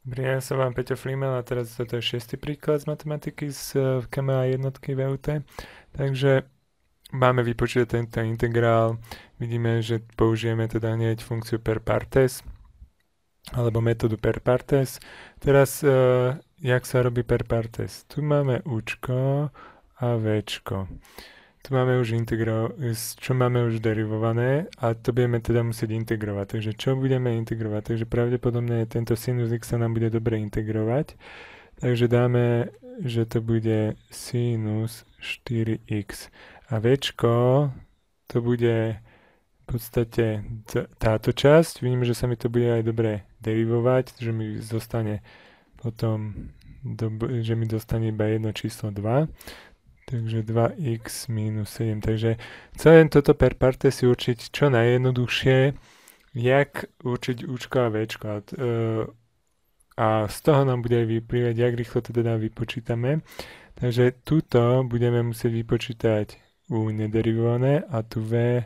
Dobrý, ja som vám Peťo Flimel a teraz toto je 6. príklad z matematiky z KMA jednotky VUT. Takže máme vypočítať tento integrál. Vidíme, že použijeme teda hneď funkciu per partes alebo metódu per partes. Teraz, jak sa robí per partes? Tu máme učko a včko. Tu máme už čo máme už derivované a to budeme teda musieť integrovať. Takže čo budeme integrovať? Takže pravdepodobne tento sinus x sa nám bude dobre integrovať. Takže dáme, že to bude sinus 4x. A včko to bude v podstate táto časť. Vidím, že sa mi to bude aj dobre derivovať, že mi zostane potom, že mi dostane iba jedno číslo 2. Takže 2x minus 7. Takže chcem toto per parte si určiť čo najjednoduchšie, jak určiť učko a včko. A z toho nám bude aj vyplývať, jak rýchlo to teda vypočítame. Takže tuto budeme musieť vypočítať u nederivované a tu v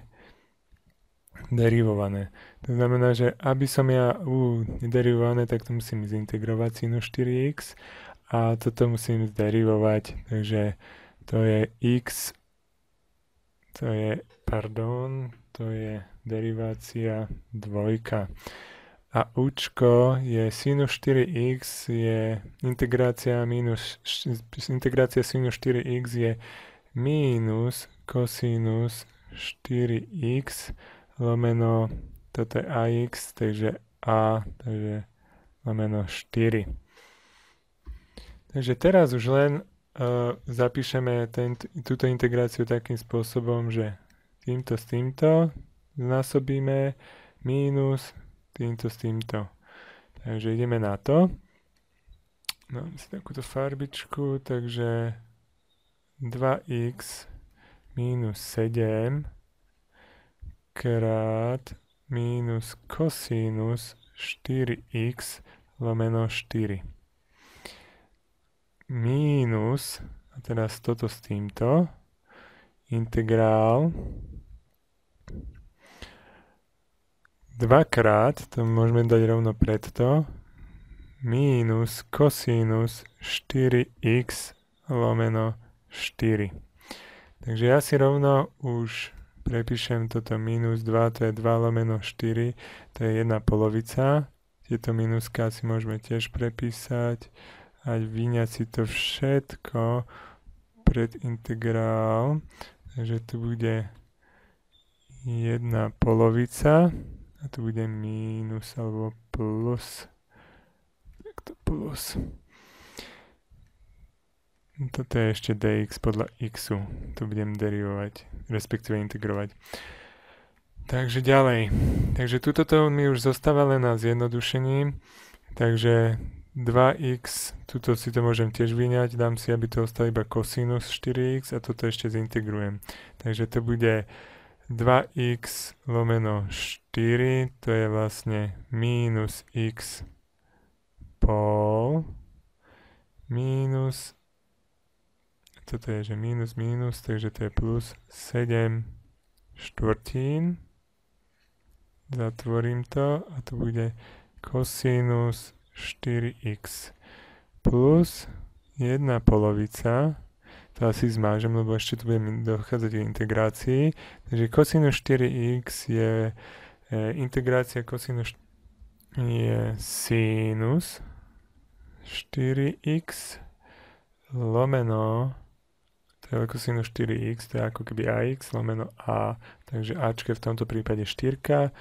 derivované. To znamená, že aby som ja u nederivované, tak to musím zintegrovať sinus 4x a toto musím zderivovať. Takže to je x, to je derivácia dvojka. A učko je sinus 4x, je integrácia sinus 4x je minus kosinus 4x lomeno, toto je ax, takže lomeno 4. Takže teraz už len zapíšeme túto integráciu takým spôsobom, že týmto s týmto znásobíme mínus týmto s týmto. Takže ideme na to. Mám si takúto farbičku, takže 2x minus 7 krát minus kosinus 4x lomeno 4. Mínus, a teraz toto s týmto, integrál 2-krát, to môžeme dať rovno pred to, mínus kosinus 4x lomeno 4. Takže ja si rovno už prepíšem toto minus 2, to je 2 lomeno 4, to je 1 polovica. Tieto minuská si môžeme tiež prepísať. A vyňať si to všetko pred integrál. Takže tu bude 1 polovica a tu bude mínus alebo plus. Takto plus. Toto je ešte dx podľa xu. Tu budem derivovať, respektíve integrovať. Takže ďalej. Takže tuto mi už zostáva len na zjednodušení. Takže 2x, tuto si to môžem tiež vyňať, dám si, aby to ostalo iba kosinus 4x a toto ešte zintegrujem. Takže to bude 2x lomeno 4, to je vlastne minus x pol, minus, toto je, že minus, takže to je plus 7 štvrtín, zatvorím to a to bude kosinus 4x plus 1 polovica, to asi zmážem, lebo ešte tu budeme dochádzať k integrácii, takže kosinus 4x je integrácia kosinus je sinus 4x lomeno, to je kosinus 4x, to je ako keby ax lomeno a, takže ačko je v tomto prípade 4,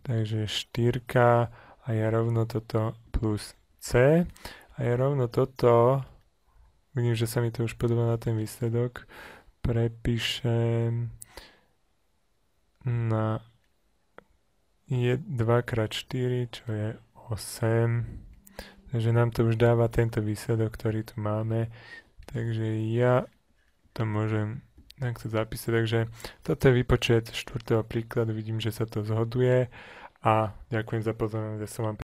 takže 4 a ja rovno toto plus c a ja rovno toto, vidím, že sa mi to už podobá na ten výsledok, prepíšem na 2x4, čo je 8, takže nám to už dáva tento výsledok, ktorý tu máme, takže ja to môžem takto zapísať, takže toto je výpočet 4. príkladu, vidím, že sa to zhoduje a ďakujem za pozornosť, ja som vám